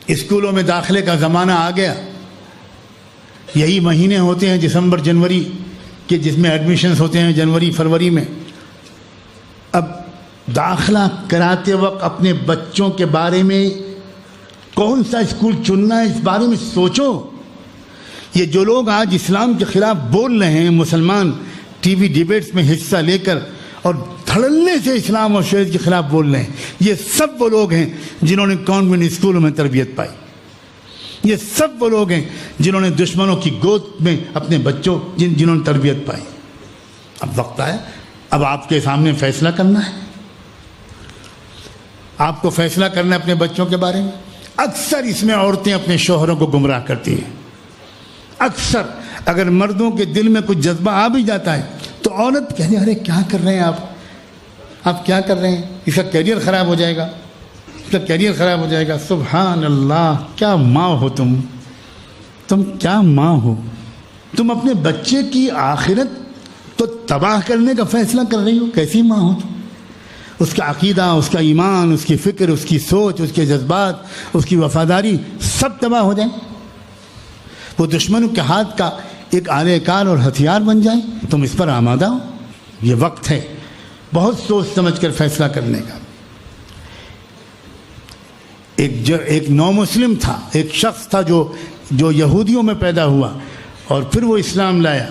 اسکولوں میں داخلے کا زمانہ آ گیا. یہی مہینے ہوتے ہیں دسمبر جنوری کے جس میں ایڈمیشنز ہوتے ہیں جنوری فروری میں. اب داخلہ کراتے وقت اپنے بچوں کے بارے میں کون سا اسکول چننا ہے اس بارے میں سوچو. یہ جو لوگ آج اسلام کے خلاف بول رہے ہیں، مسلمان ٹی وی ڈیبیٹس میں حصہ لے کر اور دھڑلے سے اسلام اور شریعت کے خلاف بول رہے ہیں، یہ سب وہ لوگ ہیں جنہوں نے کانوینٹ اسکولوں میں تربیت پائی. یہ سب وہ لوگ ہیں جنہوں نے دشمنوں کی گود میں اپنے بچوں جنہوں نے تربیت پائی. اب وقت آیا، اب آپ کے سامنے فیصلہ کرنا ہے. آپ کو فیصلہ کرنا ہے اپنے بچوں کے بارے میں. اکثر اس میں عورتیں اپنے شوہروں کو گمراہ کرتی ہیں. اکثر اگر مردوں کے دل میں کچھ جذبہ آ بھی جاتا ہے تو عورت کہتے ہیں ارے کیا کر رہے ہیں آپ کیا کر رہے ہیں، اس کا کیریئر خراب ہو جائے گا، اس کا کیریئر خراب ہو جائے گا. سبحان اللہ، کیا ماں ہو تم کیا ماں ہو. تم اپنے بچے کی آخرت تو تباہ کرنے کا فیصلہ کر رہی ہو. کیسی ماں ہو تم. اس کا عقیدہ، اس کا ایمان، اس کی فکر، اس کی سوچ، اس کے جذبات، اس کی وفاداری سب تباہ ہو جائیں. وہ دشمنوں کے ہاتھ کا ایک آلہ کار اور ہتھیار بن جائیں. تم اس پر آمادہ ہو. یہ وقت ہے بہت سوچ سمجھ کر فیصلہ کرنے کا. ایک نو مسلم تھا، ایک شخص تھا جو یہودیوں میں پیدا ہوا اور پھر وہ اسلام لایا.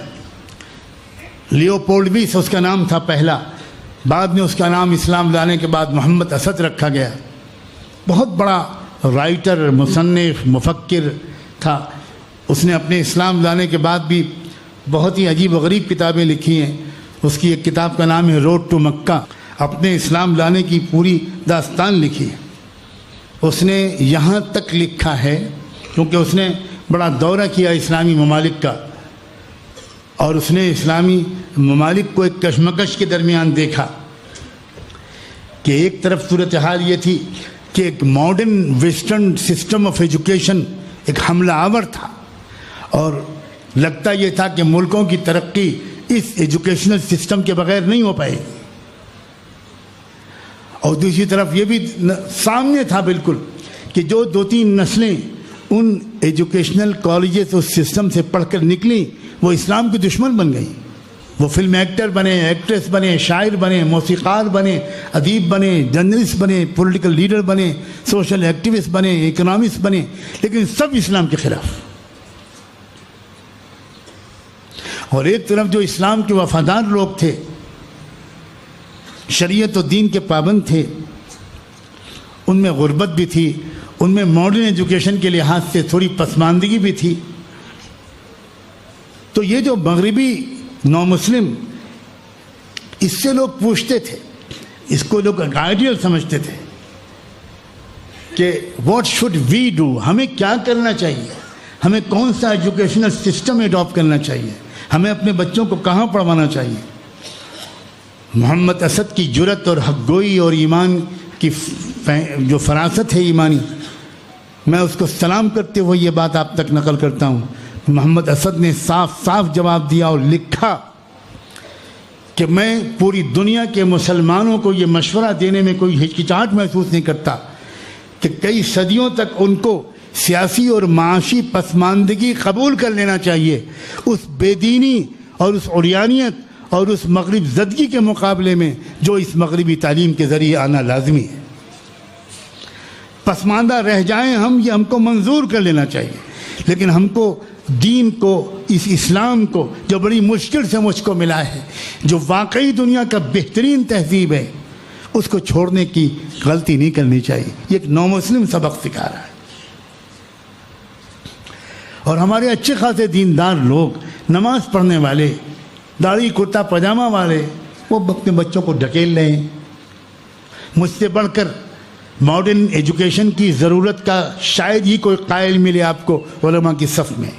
لیوپولڈوس اس کا نام تھا پہلا، بعد میں اس کا نام اسلام لانے کے بعد محمد اسد رکھا گیا. بہت بڑا رائٹر، مصنف، مفکر تھا. اس نے اپنے اسلام لانے کے بعد بھی بہت ہی عجیب و غریب کتابیں لکھی ہیں. اس کی ایک کتاب کا نام ہے روڈ ٹو مکہ. اپنے اسلام لانے کی پوری داستان لکھی ہے. اس نے یہاں تک لکھا ہے کیونکہ اس نے بڑا دورہ کیا اسلامی ممالک کا، اور اس نے اسلامی ممالک کو ایک کشمکش کے درمیان دیکھا کہ ایک طرف صورتحال یہ تھی کہ ایک modern western system of education ایک حملہ آور تھا، اور لگتا یہ تھا کہ ملکوں کی ترقی اس ایجوکیشنل سسٹم کے بغیر نہیں ہو پائے. اور دوسری طرف یہ بھی سامنے تھا بالکل کہ جو 2-3 نسلیں ان ایجوکیشنل کالجز اور سسٹم سے پڑھ کر نکلیں وہ اسلام کی دشمن بن گئیں. وہ فلم ایکٹر بنے، ایکٹریس بنے، شاعر بنے، موسیقار بنے، ادیب بنے، جرنلسٹ بنے، پولیٹیکل لیڈر بنے، سوشل ایکٹیوسٹ بنے، اکنامسٹ بنے، لیکن سب اسلام کے خلاف. اور ایک طرف جو اسلام کے وفادار لوگ تھے، شریعت و دین کے پابند تھے، ان میں غربت بھی تھی، ان میں ماڈرن ایجوکیشن کے لحاظ سے تھوڑی پسماندگی بھی تھی. تو یہ جو مغربی نو مسلم، اس سے لوگ پوچھتے تھے، اس کو لوگ آئیڈیل سمجھتے تھے کہ واٹ شوڈ وی ڈو، ہمیں کیا کرنا چاہیے، ہمیں کون سا ایجوکیشنل سسٹم اڈاپٹ کرنا چاہیے، ہمیں اپنے بچوں کو کہاں پڑھوانا چاہیے. محمد اسد کی جرأت اور حق گوئی اور ایمان کی جو فراست ہے ایمانی، میں اس کو سلام کرتے ہوئے یہ بات آپ تک نقل کرتا ہوں. محمد اسد نے صاف صاف جواب دیا اور لکھا کہ میں پوری دنیا کے مسلمانوں کو یہ مشورہ دینے میں کوئی ہچکچاہٹ محسوس نہیں کرتا کہ کئی صدیوں تک ان کو سیاسی اور معاشی پسماندگی قبول کر لینا چاہیے. اس بے دینی اور اس عریانیت اور اس مغرب زدگی کے مقابلے میں جو اس مغربی تعلیم کے ذریعے آنا لازمی ہے. پسماندہ رہ جائیں ہم، یہ ہم کو منظور کر لینا چاہیے، لیکن ہم کو دین کو، اس اسلام کو جو بڑی مشکل سے مجھ کو ملا ہے، جو واقعی دنیا کا بہترین تہذیب ہے، اس کو چھوڑنے کی غلطی نہیں کرنی چاہیے. یہ ایک نو مسلم سبق سکھا رہا ہے. اور ہمارے اچھے خاصے دیندار لوگ، نماز پڑھنے والے، داڑھی کرتا پاجامہ والے، وہ اپنے بچوں کو ڈھکیل رہے ہیں. مجھ سے بڑھ کر ماڈرن ایجوکیشن کی ضرورت کا شاید ہی کوئی قائل ملے آپ کو علماء کی صف میں.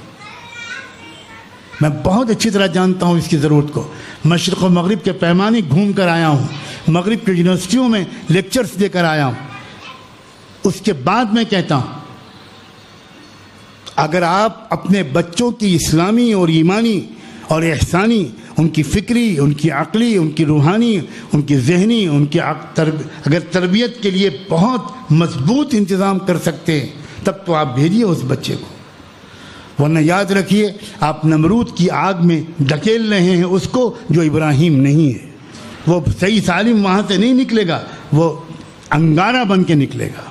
میں بہت اچھی طرح جانتا ہوں اس کی ضرورت کو. مشرق و مغرب کے پیمانے گھوم کر آیا ہوں، مغرب کی یونیورسٹیوں میں لیکچرز دے کر آیا ہوں. اس کے بعد میں کہتا ہوں، اگر آپ اپنے بچوں کی اسلامی اور ایمانی اور احسانی، ان کی فکری، ان کی عقلی، ان کی روحانی، ان کی ذہنی، ان کی اگر تربیت کے لیے بہت مضبوط انتظام کر سکتے ہیں تب تو آپ بھیجیے اس بچے کو، ورنہ یاد رکھیے آپ نمرود کی آگ میں ڈھکیل رہے ہیں اس کو جو ابراہیم نہیں ہے۔ وہ صحیح سالم وہاں سے نہیں نکلے گا، وہ انگارہ بن کے نکلے گا،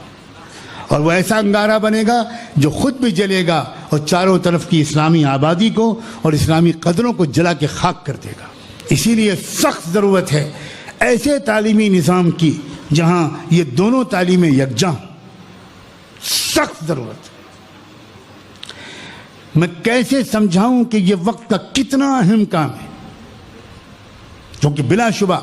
اور وہ ایسا انگارہ بنے گا جو خود بھی جلے گا اور چاروں طرف کی اسلامی آبادی کو اور اسلامی قدروں کو جلا کے خاک کر دے گا۔ اسی لیے سخت ضرورت ہے ایسے تعلیمی نظام کی جہاں یہ دونوں تعلیمیں یکجاں ہوں، سخت ضرورت ہے۔ میں کیسے سمجھاؤں کہ یہ وقت کا کتنا اہم کام ہے، کیونکہ بلا شبہ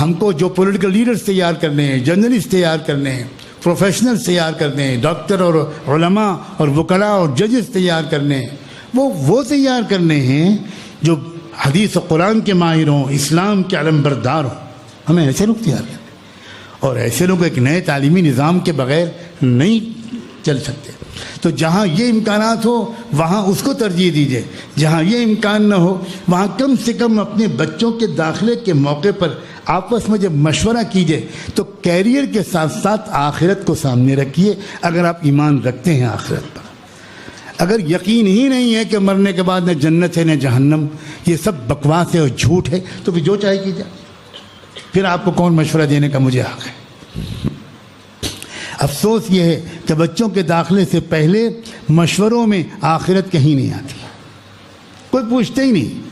ہم کو جو پولیٹیکل لیڈرز تیار کرنے ہیں، جرنلسٹ تیار کرنے ہیں، پروفیشنلز تیار کرنے ہیں، ڈاکٹر اور علماء اور وکلاء اور ججز تیار کرنے ہیں، وہ تیار کرنے ہیں جو حدیث و قرآن کے ماہر ہوں، اسلام کے علم بردار ہوں۔ ہمیں ایسے لوگ تیار کرنے ہیں، اور ایسے لوگ ایک نئے تعلیمی نظام کے بغیر نہیں چل سکتے۔ تو جہاں یہ امکانات ہو وہاں اس کو ترجیح دیجیے، جہاں یہ امکان نہ ہو وہاں کم سے کم اپنے بچوں کے داخلے کے موقع پر آپس میں جب مشورہ کیجیے تو کیریئر کے ساتھ ساتھ آخرت کو سامنے رکھیے۔ اگر آپ ایمان رکھتے ہیں آخرت پر، اگر یقین ہی نہیں ہے کہ مرنے کے بعد نہ جنت ہے نہ جہنم، یہ سب بکواس ہے اور جھوٹ ہے، تو پھر جو چاہے کیجیے، پھر آپ کو کون مشورہ دینے کا مجھے حق ہے۔ افسوس یہ ہے کہ بچوں کے داخلے سے پہلے مشوروں میں آخرت کہیں نہیں آتی، کوئی پوچھتے ہی نہیں،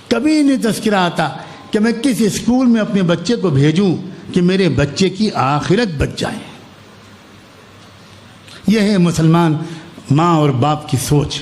کبھی نہیں تذکرہ آتا کہ میں کس اسکول میں اپنے بچے کو بھیجوں کہ میرے بچے کی آخرت بچ جائے۔ یہ ہے مسلمان ماں اور باپ کی سوچ۔